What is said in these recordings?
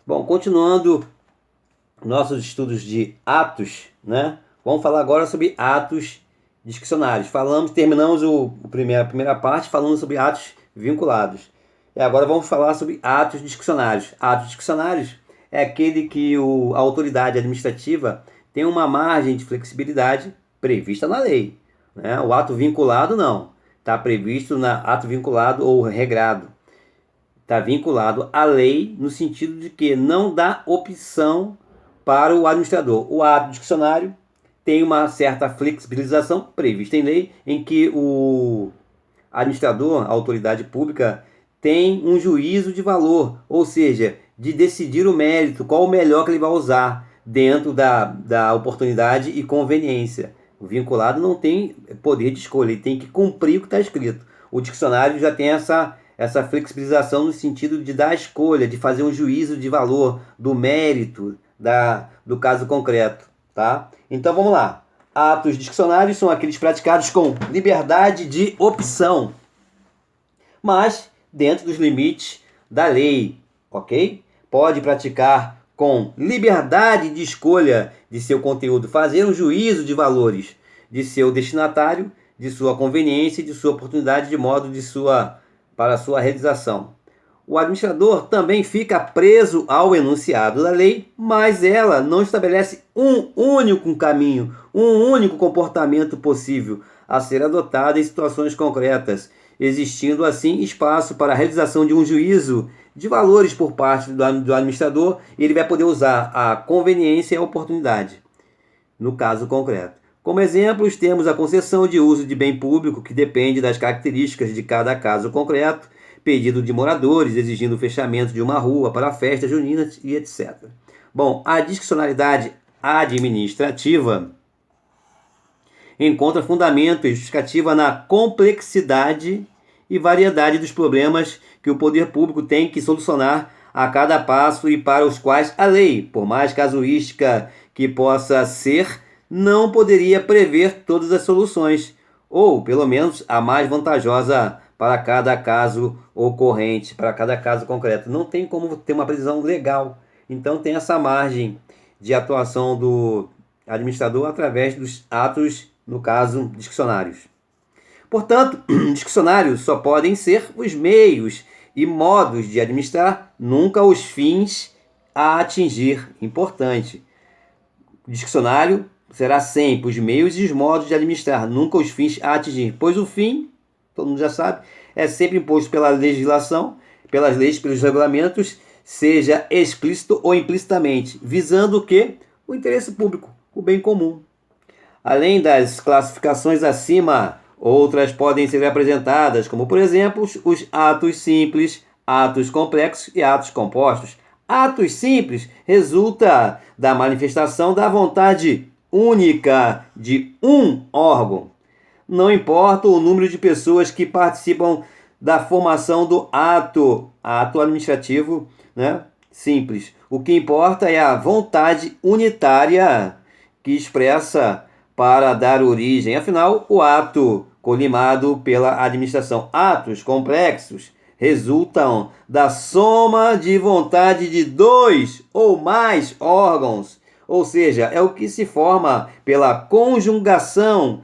Bom, continuando nossos estudos de atos, né? Vamos falar agora sobre atos discricionários. Terminamos a primeira parte falando sobre atos vinculados. E agora vamos falar sobre atos discricionários. Atos discricionários é aquele que a autoridade administrativa tem uma margem de flexibilidade prevista na lei, né? O ato vinculado não. Está previsto na ato vinculado ou regrado. Está vinculado à lei no sentido de que não dá opção para o administrador. O ato discricionário tem uma certa flexibilização prevista em lei, em que o administrador, a autoridade pública, tem um juízo de valor, ou seja, de decidir o mérito, qual o melhor que ele vai usar dentro da oportunidade e conveniência. O vinculado não tem poder de escolha, ele tem que cumprir o que está escrito. O dicionário já tem essa flexibilização no sentido de dar a escolha, de fazer um juízo de valor, do mérito do caso concreto. Tá? Então vamos lá. Atos discricionários são aqueles praticados com liberdade de opção, mas dentro dos limites da lei, ok? Pode praticar com liberdade de escolha de seu conteúdo, fazer um juízo de valores de seu destinatário, de sua conveniência e de sua oportunidade de modo para a sua realização. O administrador também fica preso ao enunciado da lei, mas ela não estabelece um único caminho, um único comportamento possível a ser adotado em situações concretas, existindo assim espaço para a realização de um juízo de valores por parte do administrador, e ele vai poder usar a conveniência e a oportunidade, no caso concreto. Como exemplos, temos a concessão de uso de bem público, que depende das características de cada caso concreto, pedido de moradores exigindo o fechamento de uma rua para festas juninas e etc. Bom, a discricionalidade administrativa encontra fundamento e justificativa na complexidade e variedade dos problemas que o poder público tem que solucionar a cada passo e para os quais a lei, por mais casuística que possa ser, não poderia prever todas as soluções, ou pelo menos a mais vantajosa para cada caso ocorrente, para cada caso concreto. Não tem como ter uma previsão legal. Então tem essa margem de atuação do administrador através dos atos, no caso, discricionários. Portanto, discricionários só podem ser os meios e modos de administrar, nunca os fins a atingir. Importante. Discricionário será sempre os meios e os modos de administrar, nunca os fins a atingir, pois o fim, todo mundo já sabe, é sempre imposto pela legislação, pelas leis, pelos regulamentos, seja explícito ou implicitamente, visando o quê? O interesse público, o bem comum. Além das classificações acima, outras podem ser apresentadas, como por exemplo, os atos simples, atos complexos e atos compostos. Atos simples resulta da manifestação da vontade única de um órgão. Não importa o número de pessoas que participam da formação do ato administrativo, né, simples. O que importa é a vontade unitária que expressa para dar origem. Afinal, o ato colimado pela administração. Atos complexos resultam da soma de vontade de dois ou mais órgãos, ou seja, é o que se forma pela conjunção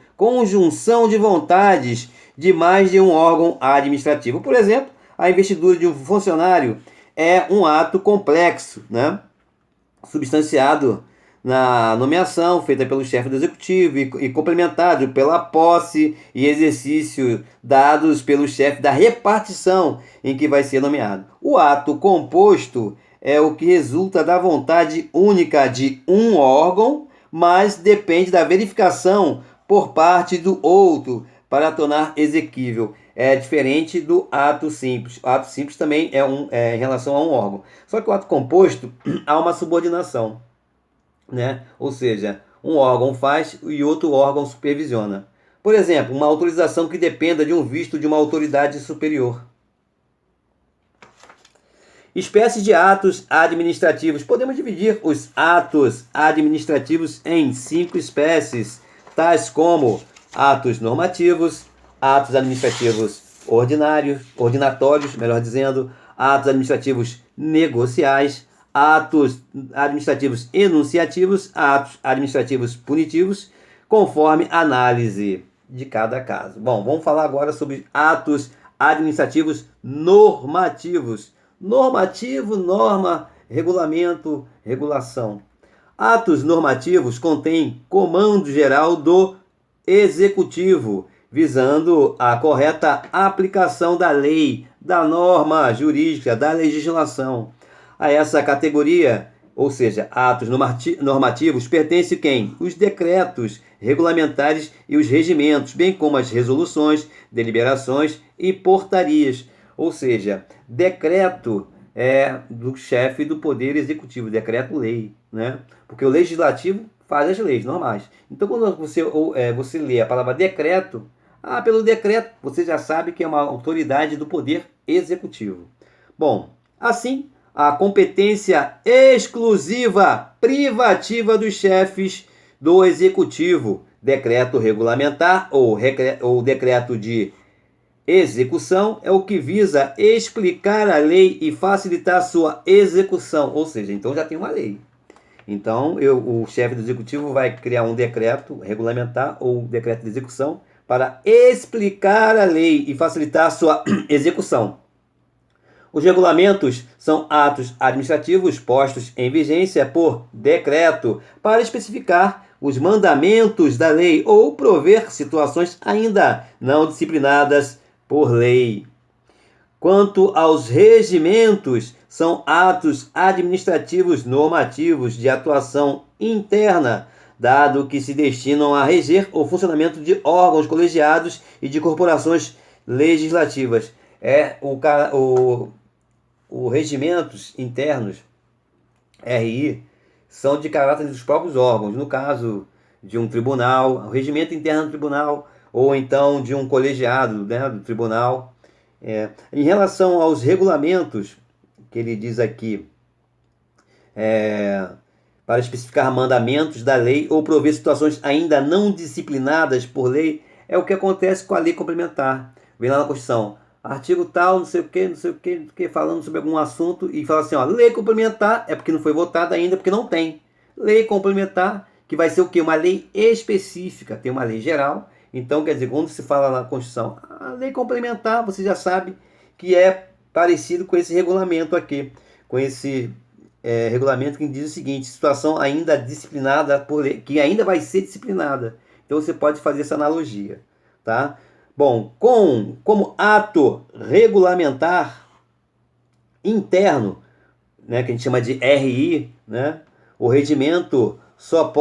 de vontades de mais de um órgão administrativo. Por exemplo, a investidura de um funcionário é um ato complexo, né? Substanciado na nomeação feita pelo chefe do executivo e complementado pela posse e exercício dados pelo chefe da repartição em que vai ser nomeado. O ato composto é o que resulta da vontade única de um órgão, mas depende da verificação por parte do outro para tornar exequível. É diferente do ato simples. O ato simples também é em relação a um órgão. Só que o ato composto há uma subordinação, né? Ou seja, um órgão faz e outro órgão supervisiona. Por exemplo, uma autorização que dependa de um visto de uma autoridade superior. Espécies de atos administrativos. Podemos dividir os atos administrativos em 5 espécies, tais como atos normativos, atos administrativos ordinários, ordinatórios, melhor dizendo, atos administrativos negociais, atos administrativos enunciativos, atos administrativos punitivos, conforme análise de cada caso. Bom, vamos falar agora sobre atos administrativos normativos. Normativo, norma, regulamento, regulação. Atos normativos contêm comando geral do Executivo, visando a correta aplicação da lei, da norma jurídica, da legislação. A essa categoria, ou seja, atos normativos, pertence quem? Os decretos regulamentares e os regimentos, bem como as resoluções, deliberações e portarias. Ou seja, decreto é do chefe do Poder Executivo, decreto-lei, né? Porque o Legislativo faz as leis normais. Então, quando você lê a palavra decreto, pelo decreto, você já sabe que é uma autoridade do Poder Executivo. Bom, assim, a competência exclusiva privativa dos chefes do Executivo, decreto regulamentar ou decreto de execução, é o que visa explicar a lei e facilitar sua execução, ou seja, então já tem uma lei. Então, o chefe do Executivo vai criar um decreto regulamentar ou decreto de execução para explicar a lei e facilitar a sua execução. Os regulamentos são atos administrativos postos em vigência por decreto para especificar os mandamentos da lei ou prover situações ainda não disciplinadas por lei. Quanto aos regimentos, são atos administrativos normativos de atuação interna, dado que se destinam a reger o funcionamento de órgãos colegiados e de corporações legislativas. Os regimentos internos, RI, são de caráter dos próprios órgãos. No caso de um tribunal, o regimento interno do tribunal, ou então de um colegiado, né, do tribunal. Em relação aos regulamentos, que ele diz aqui, para especificar mandamentos da lei ou prover situações ainda não disciplinadas por lei, é o que acontece com a lei complementar. Vem lá na Constituição, artigo tal, não sei o que, falando sobre algum assunto, e fala assim, lei complementar, é porque não foi votada ainda, porque não tem. Lei complementar, que vai ser o quê? Uma lei específica, tem uma lei geral. Então, quer dizer, quando se fala na Constituição, a lei complementar, você já sabe que é parecido com esse regulamento aqui, com esse regulamento que diz o seguinte, situação ainda disciplinada por lei, que ainda vai ser disciplinada. Então, você pode fazer essa analogia, tá? Bom, como ato regulamentar interno, né, que a gente chama de RI, né, o regimento só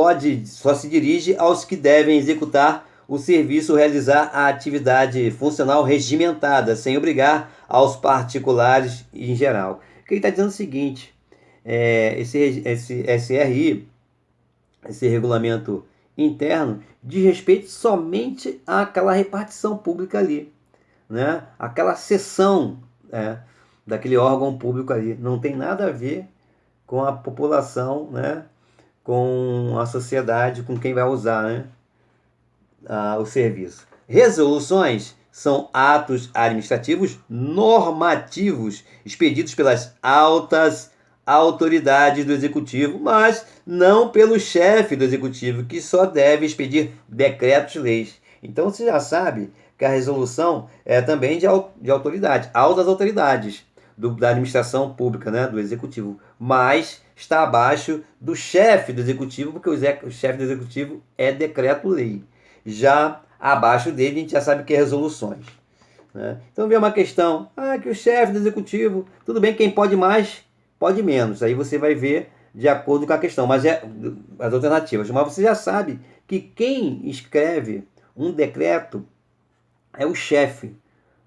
se dirige aos que devem executar o serviço, realizar a atividade funcional regimentada, sem obrigar aos particulares em geral. O que ele está dizendo é o seguinte, esse RI, esse regulamento interno, diz respeito somente àquela repartição pública ali, né? Aquela seção daquele órgão público ali. Não tem nada a ver com a população, né? Com a sociedade, com quem vai usar, né? O serviço. Resoluções são atos administrativos normativos expedidos pelas altas autoridades do Executivo, mas não pelo chefe do Executivo, que só deve expedir decretos-leis. Então você já sabe que a resolução é também de autoridade, altas autoridades da administração pública, né, do Executivo, mas está abaixo do chefe do Executivo, porque o chefe do Executivo é decreto-lei. Já abaixo dele, a gente já sabe que é resoluções, né? Então vem uma questão, que o chefe do Executivo, tudo bem, quem pode mais, pode menos. Aí você vai ver de acordo com a questão, mas as alternativas. Mas você já sabe que quem escreve um decreto é o chefe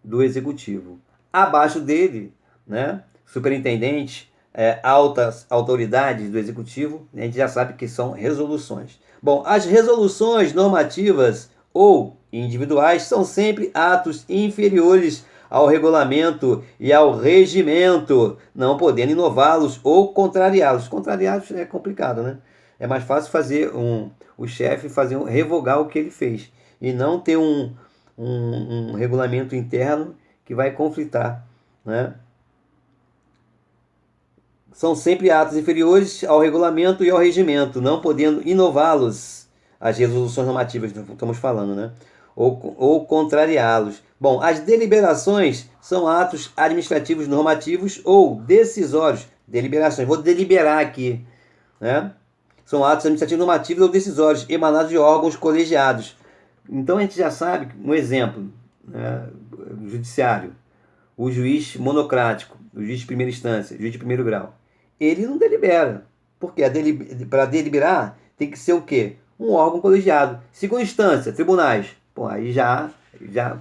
do Executivo. Abaixo dele, né, superintendente, altas autoridades do Executivo, a gente já sabe que são resoluções. Bom, as resoluções normativas ou individuais são sempre atos inferiores ao regulamento e ao regimento, não podendo inová-los ou contrariá-los. Contrariá-los é complicado, né? É mais fácil fazer o chefe revogar o que ele fez e não ter um regulamento interno que vai conflitar, né? são sempre atos inferiores ao regulamento e ao regimento, não podendo inová-los, as resoluções normativas, estamos falando, né? Ou contrariá-los. Bom, as deliberações são atos administrativos normativos ou decisórios. Deliberações, vou deliberar aqui, né? São atos administrativos normativos ou decisórios emanados de órgãos colegiados. Então a gente já sabe, um exemplo, né? Judiciário, o juiz monocrático, o juiz de primeira instância, o juiz de primeiro grau, ele não delibera. Porque para deliberar tem que ser o quê? Um órgão colegiado. Segunda instância, tribunais. Pô, aí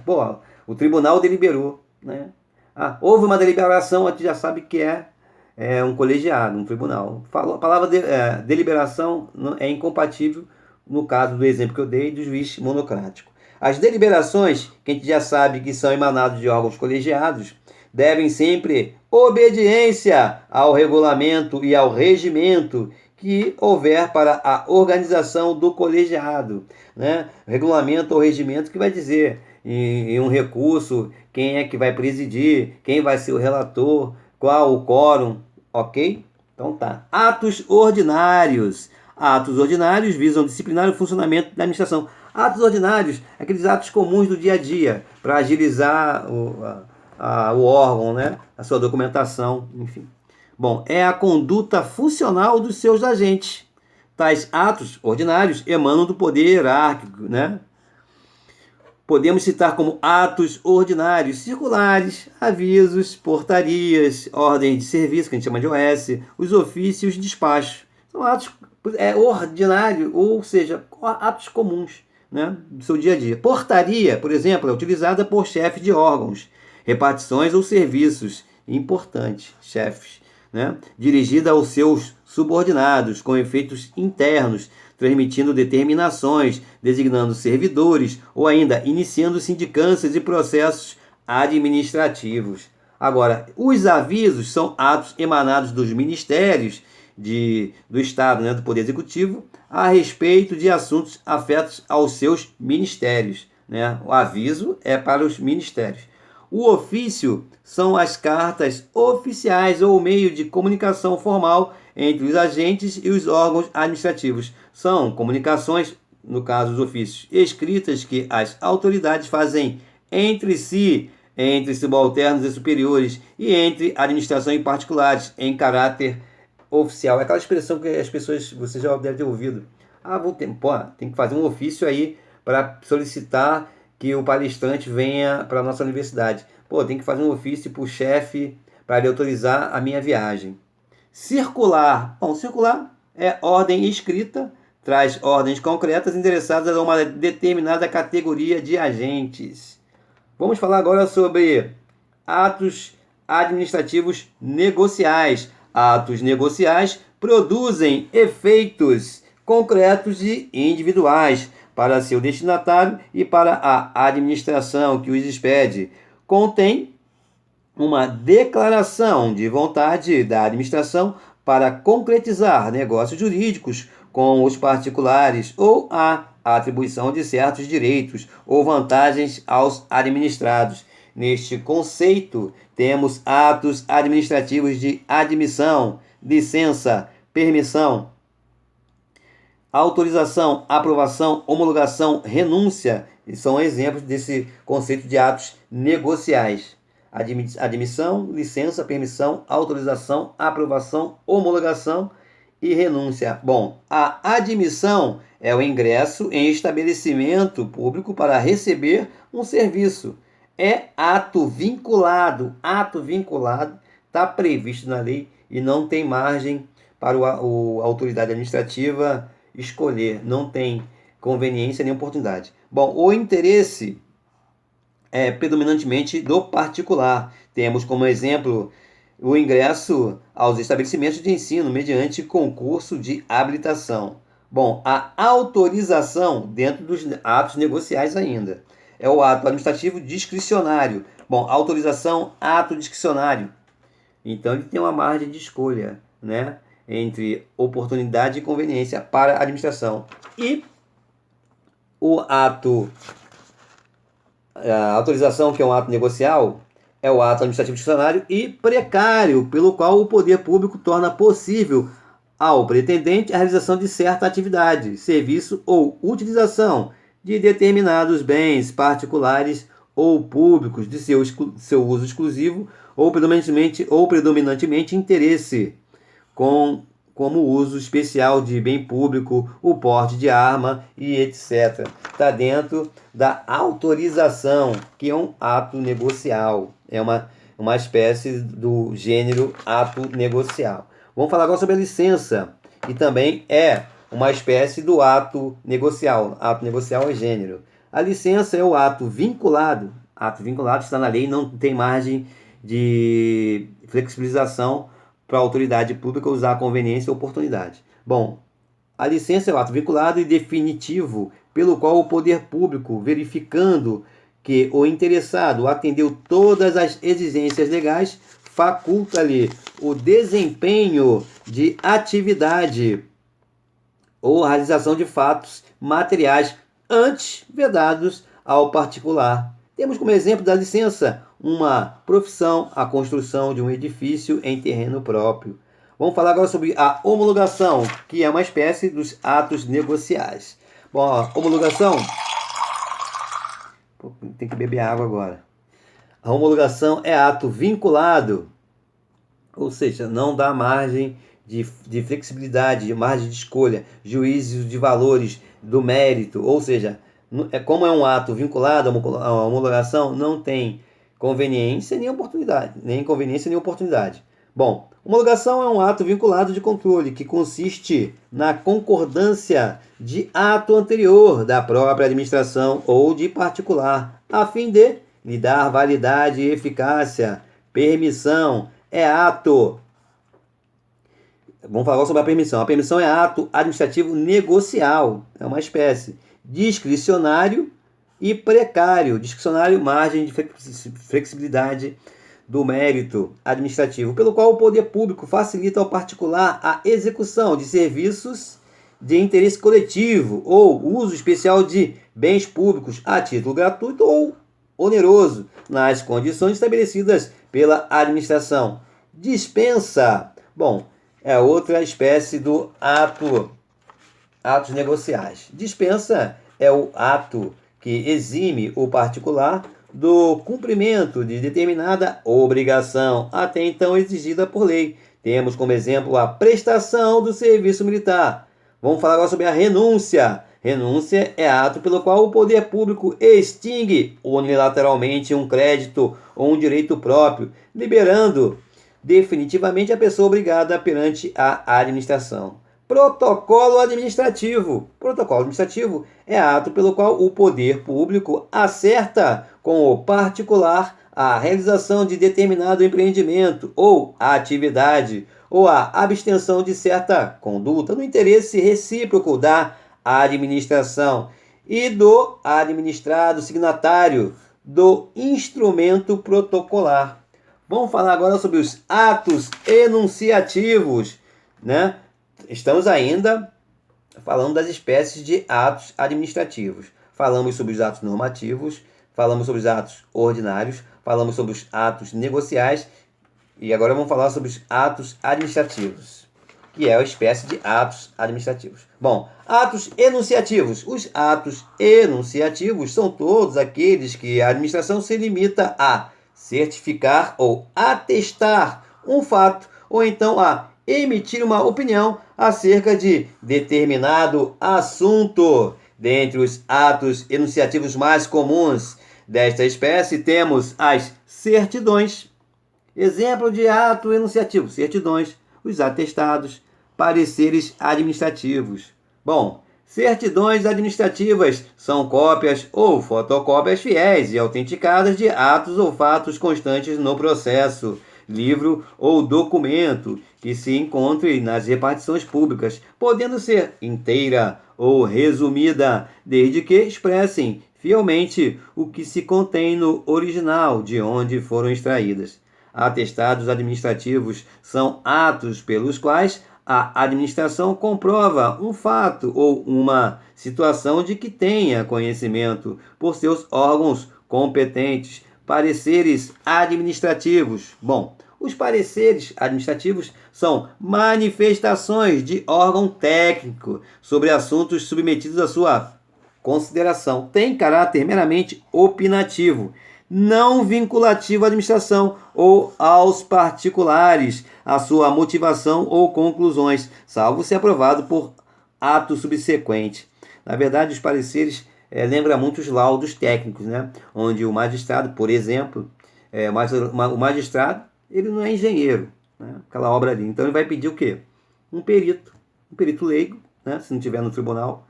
pô, o tribunal deliberou, né? Ah, houve uma deliberação, a gente já sabe que é um colegiado, um tribunal. A palavra deliberação é incompatível no caso do exemplo que eu dei do juiz monocrático. As deliberações, que a gente já sabe que são emanadas de órgãos colegiados, devem sempre obediência ao regulamento e ao regimento que houver para a organização do colegiado, né? Regulamento ou regimento que vai dizer em um recurso quem é que vai presidir, quem vai ser o relator, qual o quórum, ok? Então tá. Atos ordinários. Atos ordinários visam disciplinar o funcionamento da administração. Atos ordinários, aqueles atos comuns do dia a dia, para agilizar o órgão, né? A sua documentação, enfim. Bom, é a conduta funcional dos seus agentes. Tais atos ordinários emanam do poder hierárquico, né? Podemos citar como atos ordinários circulares, avisos, portarias, ordens de serviço, que a gente chama de OS, os ofícios de despacho. São atos ordinários, ou seja, atos comuns, né, do seu dia a dia. Portaria, por exemplo, é utilizada por chefes de órgãos, repartições ou serviços importantes, chefes, né, dirigida aos seus subordinados, com efeitos internos, transmitindo determinações, designando servidores ou ainda iniciando sindicâncias e processos administrativos. Agora, os avisos são atos emanados dos ministérios do Estado, né, do Poder Executivo, a respeito de assuntos afetos aos seus ministérios, né? O aviso é para os ministérios. O ofício são as cartas oficiais ou meio de comunicação formal entre os agentes e os órgãos administrativos. São comunicações, no caso dos ofícios, escritas que as autoridades fazem entre si, entre subalternos e superiores e entre administração e particulares, em caráter oficial. É aquela expressão que as pessoas, você já deve ter ouvido. Tem que fazer um ofício aí para solicitar que o palestrante venha para a nossa universidade. Tem que fazer um ofício para o chefe para ele autorizar a minha viagem. Circular. Bom, circular é ordem escrita, traz ordens concretas endereçadas a uma determinada categoria de agentes. Vamos falar agora sobre atos administrativos negociais. Atos negociais produzem efeitos concretos e individuais para seu destinatário e para a administração que os expede. Contém uma declaração de vontade da administração para concretizar negócios jurídicos com os particulares ou a atribuição de certos direitos ou vantagens aos administrados. Neste conceito, temos atos administrativos de admissão, licença, permissão, autorização, aprovação, homologação, renúncia, e são exemplos desse conceito de atos negociais. Admissão, licença, permissão, autorização, aprovação, homologação e renúncia. Bom, a admissão é o ingresso em estabelecimento público para receber um serviço. É ato vinculado. Ato vinculado está previsto na lei e não tem margem para a autoridade administrativa escolher. Não tem conveniência nem oportunidade. Bom, o interesse é predominantemente do particular. Temos como exemplo o ingresso aos estabelecimentos de ensino mediante concurso de habilitação. Bom, a autorização dentro dos atos negociais ainda é o ato administrativo discricionário. Bom, autorização, ato discricionário. Então ele tem uma margem de escolha, né, entre oportunidade e conveniência para a administração. E a autorização, que é um ato negocial, é o ato administrativo discricionário, e precário, pelo qual o poder público torna possível ao pretendente a realização de certa atividade, serviço ou utilização de determinados bens particulares ou públicos de seu uso exclusivo ou predominantemente interesse, como o uso especial de bem público, o porte de arma e etc. Está dentro da autorização, que é um ato negocial. É uma espécie do gênero ato negocial. Vamos falar agora sobre a licença, que também é uma espécie do ato negocial. Ato negocial é gênero. A licença é o ato vinculado. Ato vinculado está na lei, não tem margem de flexibilização para a autoridade pública usar a conveniência ou oportunidade. Bom, a licença é o ato vinculado e definitivo pelo qual o poder público, verificando que o interessado atendeu todas as exigências legais, faculta-lhe o desempenho de atividade ou a realização de fatos materiais antes vedados ao particular. Temos como exemplo da licença uma profissão, a construção de um edifício em terreno próprio. Vamos falar agora sobre a homologação, que é uma espécie dos atos negociais. Bom, a homologação... Tem que beber água agora. A homologação é ato vinculado, ou seja, não dá margem de flexibilidade, margem de escolha, juízos de valores do mérito, ou seja, como é um ato vinculado à homologação, não tem conveniência nem oportunidade, nem conveniência nem oportunidade. Bom, homologação é um ato vinculado de controle que consiste na concordância de ato anterior da própria administração ou de particular, a fim de lhe dar validade e eficácia. Permissão é ato. Vamos falar sobre a permissão. A permissão é ato administrativo negocial, é uma espécie discricionário e precário. Discricionário, margem de flexibilidade do mérito administrativo, pelo qual o poder público facilita ao particular a execução de serviços de interesse coletivo ou uso especial de bens públicos a título gratuito ou oneroso, nas condições estabelecidas pela administração. Dispensa, bom, é outra espécie do atos negociais. Dispensa é o ato que exime o particular do cumprimento de determinada obrigação, até então exigida por lei. Temos como exemplo a prestação do serviço militar. Vamos falar agora sobre a renúncia. Renúncia é ato pelo qual o poder público extingue unilateralmente um crédito ou um direito próprio, liberando definitivamente a pessoa obrigada perante a administração. Protocolo administrativo. Protocolo administrativo é ato pelo qual o poder público acerta com o particular a realização de determinado empreendimento ou atividade ou a abstenção de certa conduta no interesse recíproco da administração e do administrado signatário do instrumento protocolar. Vamos falar agora sobre os atos enunciativos, né? Estamos ainda falando das espécies de atos administrativos. Falamos sobre os atos normativos, falamos sobre os atos ordinários, falamos sobre os atos negociais e agora vamos falar sobre os atos administrativos, que é a espécie de atos administrativos. Bom, atos enunciativos. Os atos enunciativos são todos aqueles que a administração se limita a certificar ou atestar um fato ou então a emitir uma opinião acerca de determinado assunto. Dentre os atos enunciativos mais comuns desta espécie, temos as certidões. Exemplo de ato enunciativo: certidões, os atestados, pareceres administrativos. Bom, certidões administrativas são cópias ou fotocópias fiéis e autenticadas de atos ou fatos constantes no processo, livro ou documento que se encontre nas repartições públicas, podendo ser inteira ou resumida, desde que expressem fielmente o que se contém no original de onde foram extraídas. Atestados administrativos são atos pelos quais a administração comprova um fato ou uma situação de que tenha conhecimento por seus órgãos competentes Pareceres administrativos. Bom, os pareceres administrativos são manifestações de órgão técnico sobre assuntos submetidos à sua consideração. Tem caráter meramente opinativo, não vinculativo à administração ou aos particulares, a sua motivação ou conclusões, salvo se aprovado por ato subsequente. Na verdade, os pareceres lembram muito os laudos técnicos, né? Onde o magistrado, por exemplo, o magistrado, ele não é engenheiro, né? Aquela obra ali. Então ele vai pedir o quê? Um perito leigo, né? Se não tiver no tribunal,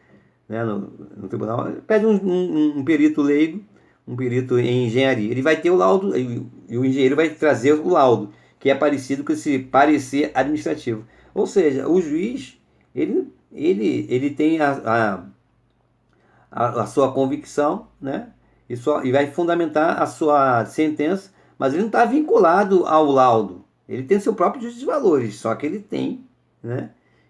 né? No tribunal, pede um perito leigo, um perito em engenharia. Ele vai ter o laudo, e o engenheiro vai trazer o laudo, que é parecido com esse parecer administrativo. Ou seja, o juiz, ele tem a sua convicção, né? E vai fundamentar a sua sentença, mas ele não está vinculado ao laudo. Ele tem seu próprio juízo de valores, só que ele tem, né,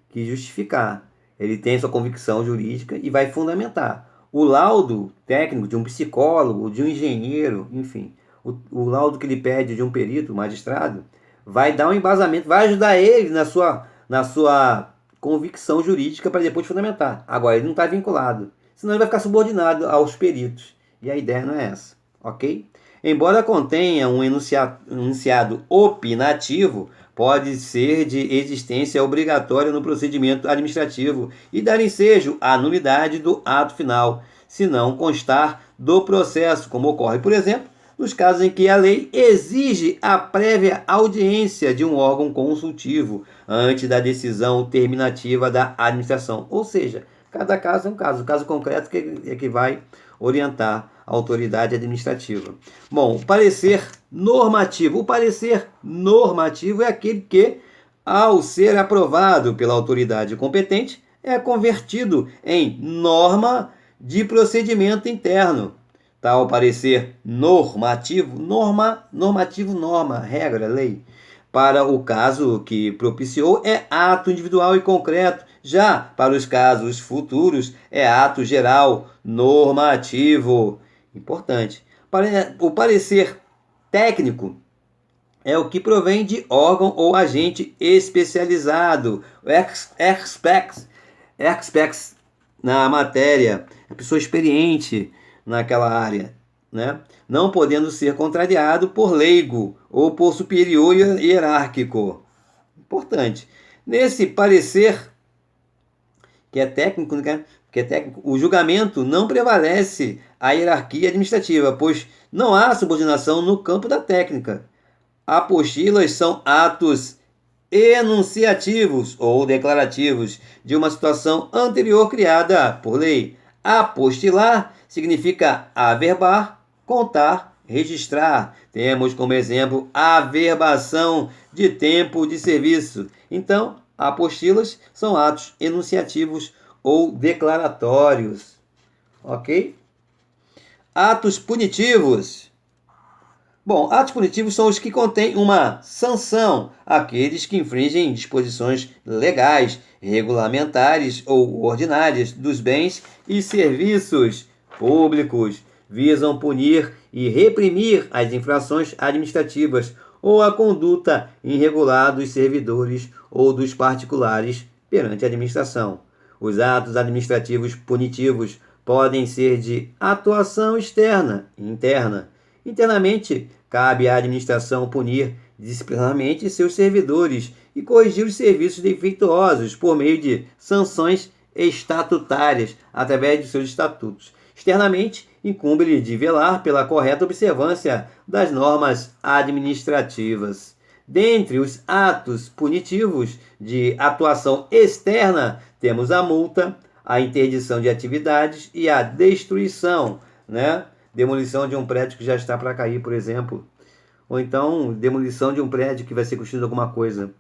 que justificar. Ele tem sua convicção jurídica e vai fundamentar. O laudo técnico de um psicólogo, de um engenheiro, enfim, o laudo que ele pede de um perito, magistrado, vai dar um embasamento, vai ajudar ele na sua convicção jurídica para depois fundamentar. Agora, ele não está vinculado, senão ele vai ficar subordinado aos peritos. E a ideia não é essa, ok? Embora contenha um enunciado opinativo, pode ser de existência obrigatória no procedimento administrativo e dar ensejo à nulidade do ato final, se não constar do processo, como ocorre, por exemplo, nos casos em que a lei exige a prévia audiência de um órgão consultivo antes da decisão terminativa da administração. Ou seja, cada caso é um caso. O caso concreto que vai orientar a autoridade administrativa. Bom, o parecer normativo. O parecer normativo é aquele que, ao ser aprovado pela autoridade competente, é convertido em norma de procedimento interno. Tal parecer normativo, norma, regra, lei, para o caso que propiciou, é ato individual e concreto. Já para os casos futuros, é ato geral normativo. Importante. O parecer técnico é o que provém de órgão ou agente especializado. Experts na matéria, a pessoa experiente naquela área, né? Não podendo ser contrariado por leigo ou por superior hierárquico. Importante. Nesse parecer, que é técnico, o julgamento não prevalece a hierarquia administrativa, pois não há subordinação no campo da técnica. Apostilas são atos enunciativos ou declarativos de uma situação anterior criada por lei. Apostilar significa averbar, contar, registrar. Temos como exemplo a averbação de tempo de serviço. Então, apostilas são atos enunciativos ou declaratórios. Ok? Atos punitivos. Bom, atos punitivos são os que contêm uma sanção, aqueles que infringem disposições legais, regulamentares ou ordinárias dos bens e serviços públicos, visam punir e reprimir as infrações administrativas ou a conduta irregular dos servidores ou dos particulares perante a administração. Os atos administrativos punitivos podem ser de atuação externa e interna. Internamente, cabe à administração punir disciplinarmente seus servidores e corrigir os serviços defeituosos por meio de sanções estatutárias, através de seus estatutos. Externamente, incumbe-lhe de velar pela correta observância das normas administrativas. Dentre os atos punitivos de atuação externa, temos a multa, a interdição de atividades e a destruição, né? Demolição de um prédio que já está para cair, por exemplo. Ou então, demolição de um prédio que vai ser construído alguma coisa.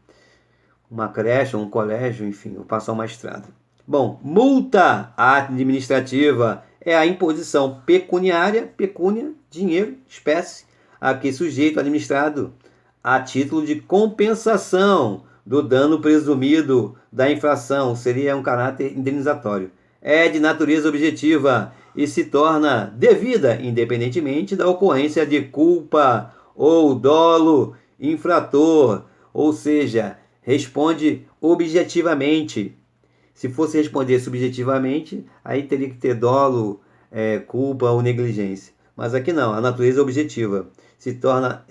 Uma creche, um colégio, enfim, ou passar uma estrada. Bom, multa administrativa é a imposição pecuniária, pecúnia, dinheiro, espécie, a que sujeito administrado a título de compensação do dano presumido da infração, seria um caráter indenizatório. é de natureza objetiva e se torna devida independentemente da ocorrência de culpa ou dolo infrator, ou seja, responde objetivamente. Se fosse responder subjetivamente, aí teria que ter dolo, culpa ou negligência. Mas aqui não, a natureza é objetiva se torna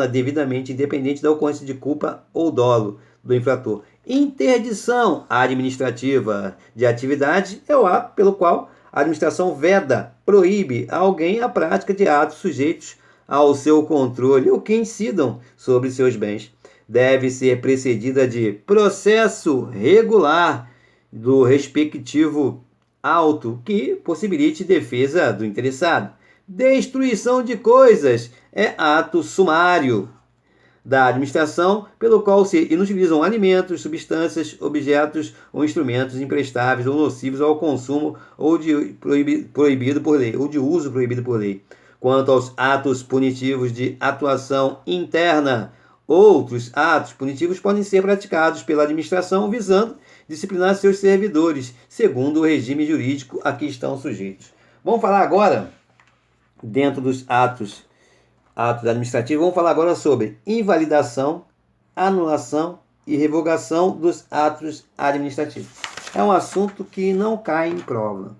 devidamente independente da ocorrência de culpa ou dolo do infrator. Interdição administrativa de atividade é o ato pelo qual a administração veda, proíbe a alguém a prática de atos sujeitos ao seu controle ou que incidam sobre seus bens. Deve ser precedida de processo regular do respectivo auto que possibilite defesa do interessado. Destruição de coisas é ato sumário da administração pelo qual se inutilizam alimentos, substâncias, objetos ou instrumentos imprestáveis ou nocivos ao consumo ou de proibido por lei, ou de uso proibido por lei. Quanto aos atos punitivos de atuação interna, outros atos punitivos podem ser praticados pela administração visando disciplinar seus servidores, segundo o regime jurídico a que estão sujeitos. Vamos falar agora, dentro dos atos administrativos, vamos falar agora sobre invalidação, anulação e revogação dos atos administrativos. É um assunto que não cai em prova,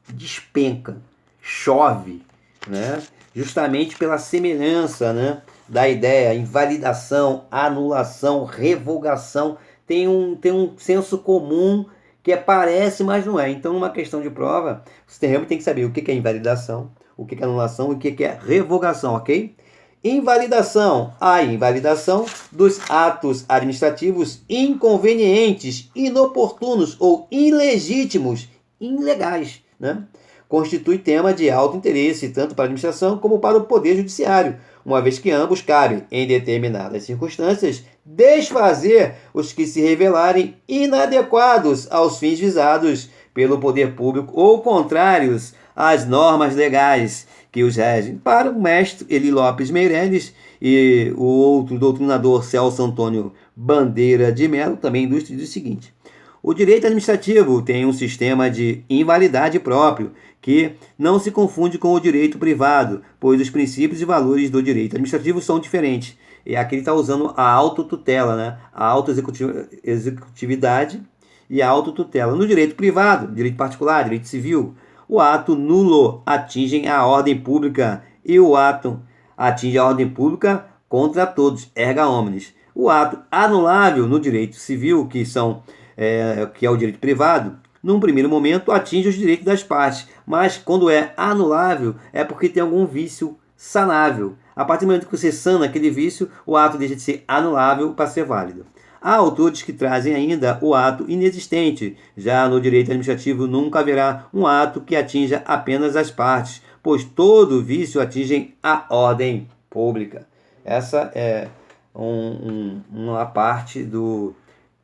despenca, chove, né? Justamente pela semelhança, né, da ideia, invalidação, anulação, revogação, tem um senso comum que parece, mas não é. Então, numa questão de prova, você realmente tem que saber o que é invalidação, o que é anulação e o que é revogação, ok? Invalidação. A invalidação dos atos administrativos inconvenientes, inoportunos ou ilegítimos, ilegais, né? Constitui tema de alto interesse tanto para a administração como para o Poder Judiciário, uma vez que ambos cabem, em determinadas circunstâncias, desfazer os que se revelarem inadequados aos fins visados pelo poder público ou contrários às normas legais que os regem. Para o mestre Eli Lopes Meireles e o outro doutrinador Celso Antônio Bandeira de Mello, também diz o seguinte: o direito administrativo tem um sistema de invalidade próprio, que não se confunde com o direito privado, pois os princípios e valores do direito administrativo são diferentes. E aqui ele está usando a autotutela, né? A autoexecutividade e a autotutela. No direito privado, direito particular, direito civil, o ato nulo atinge a ordem pública e o ato atinge a ordem pública contra todos, erga omnes. O ato anulável no direito civil, que é o direito privado, num primeiro momento atinge os direitos das partes, mas quando é anulável é porque tem algum vício sanável. A partir do momento que você sana aquele vício, o ato deixa de ser anulável para ser válido. Há autores que trazem ainda o ato inexistente. Já no direito administrativo nunca haverá um ato que atinja apenas as partes, pois todo vício atinge a ordem pública. Essa é uma parte do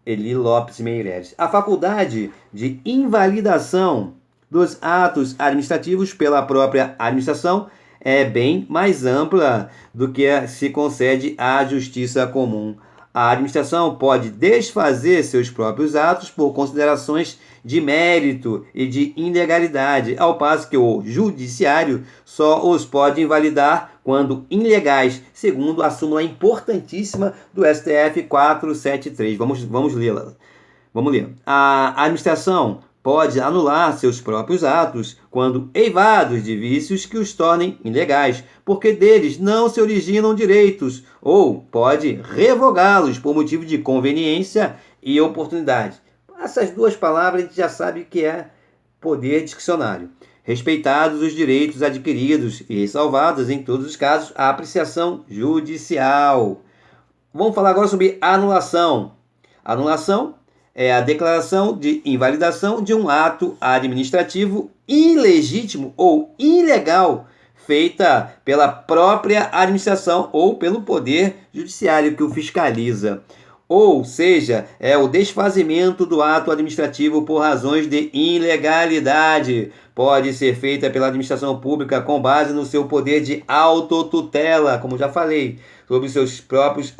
Eli Lopes Meireles. A faculdade de invalidação dos atos administrativos pela própria administração é bem mais ampla do que se concede à justiça comum. A administração pode desfazer seus próprios atos por considerações de mérito e de ilegalidade, ao passo que o judiciário só os pode invalidar quando ilegais, segundo a súmula importantíssima do STF 473. Vamos lê-la. Vamos ler. A administração pode anular seus próprios atos quando eivados de vícios que os tornem ilegais, porque deles não se originam direitos, ou pode revogá-los por motivo de conveniência e oportunidade. Essas duas palavras a gente já sabe que é poder discricionário. Respeitados os direitos adquiridos e ressalvados, em todos os casos, a apreciação judicial. Vamos falar agora sobre anulação. Anulação é a declaração de invalidação de um ato administrativo ilegítimo ou ilegal feita pela própria administração ou pelo poder judiciário que o fiscaliza. ou seja, é o desfazimento do ato administrativo por razões de ilegalidade. Pode ser feita pela administração pública com base no seu poder de autotutela, como já falei, sobre seus próprios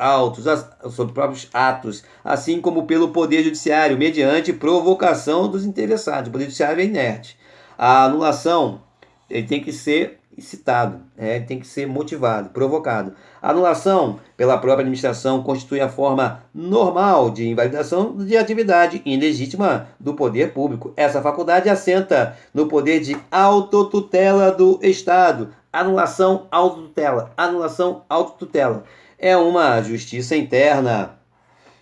atos, assim como pelo poder judiciário, mediante provocação dos interessados. O poder judiciário é inerte. A anulação ele tem que ser incitado, tem que ser motivado, provocado. A anulação pela própria administração constitui a forma normal de invalidação de atividade ilegítima do poder público. Essa faculdade assenta no poder de autotutela do Estado. Anulação, autotutela. Anulação, autotutela. É uma justiça interna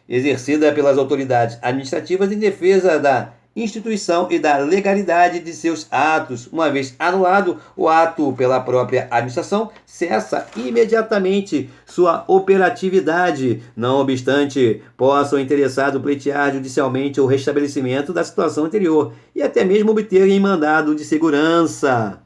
exercida pelas autoridades administrativas em defesa da instituição e da legalidade de seus atos. Uma vez anulado o ato pela própria administração, cessa imediatamente sua operatividade. Não obstante, possa o interessado pleitear judicialmente o restabelecimento da situação anterior e até mesmo obter em mandado de segurança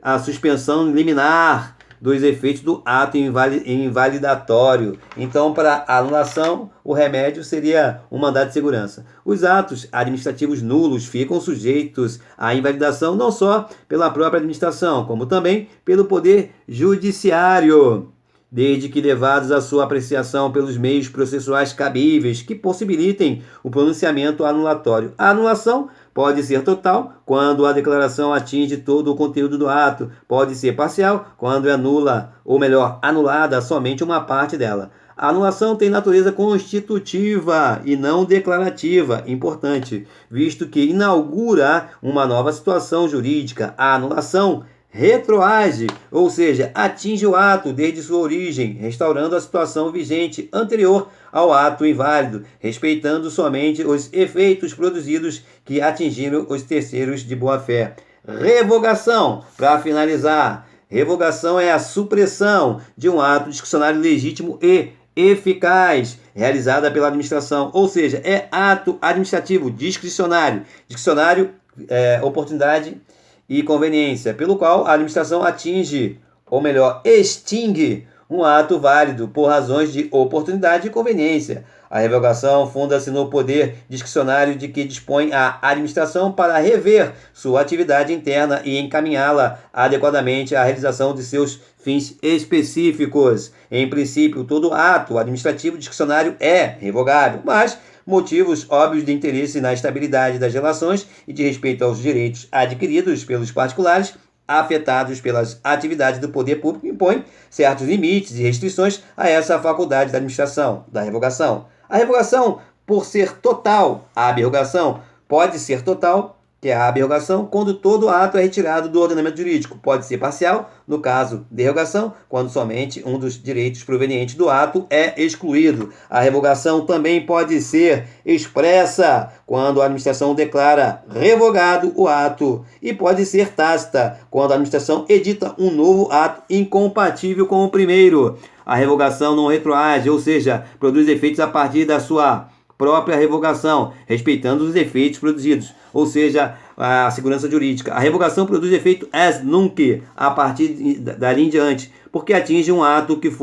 a suspensão liminar dos efeitos do ato invalidatório. Então, para anulação, o remédio seria um mandado de segurança. Os atos administrativos nulos ficam sujeitos à invalidação não só pela própria administração, como também pelo Poder Judiciário, desde que levados à sua apreciação pelos meios processuais cabíveis que possibilitem o pronunciamento anulatório. A anulação pode ser total, quando a declaração atinge todo o conteúdo do ato. Pode ser parcial, quando é nula, ou melhor, anulada somente uma parte dela. A anulação tem natureza constitutiva e não declarativa, importante, visto que inaugura uma nova situação jurídica. A anulação retroage, ou seja, atinge o ato desde sua origem, restaurando a situação vigente anterior ao ato inválido, respeitando somente os efeitos produzidos que atingiram os terceiros de boa-fé. Revogação, para finalizar, revogação é a supressão de um ato discricionário legítimo e eficaz, realizada pela administração, ou seja, é ato administrativo discricionário. Discricionário oportunidade e conveniência, pelo qual a administração atinge, ou melhor, extingue um ato válido por razões de oportunidade e conveniência. A revogação funda-se no poder discricionário de que dispõe a administração para rever sua atividade interna e encaminhá-la adequadamente à realização de seus fins específicos. Em princípio, todo ato administrativo discricionário é revogável, mas motivos óbvios de interesse na estabilidade das relações e de respeito aos direitos adquiridos pelos particulares afetados pelas atividades do poder público impõem certos limites e restrições a essa faculdade da administração, da revogação. A revogação, por ser total, a abrogação pode ser total, que é a abrogação, quando todo ato é retirado do ordenamento jurídico. Pode ser parcial, no caso de revogação, quando somente um dos direitos provenientes do ato é excluído. A revogação também pode ser expressa, quando a administração declara revogado o ato, e pode ser tácita, quando a administração edita um novo ato incompatível com o primeiro. A revogação não retroage, ou seja, produz efeitos a partir da sua própria revogação, respeitando os efeitos produzidos, ou seja, a segurança jurídica. A revogação produz efeito ex nunc, a partir dali em diante, porque atinge um ato que foi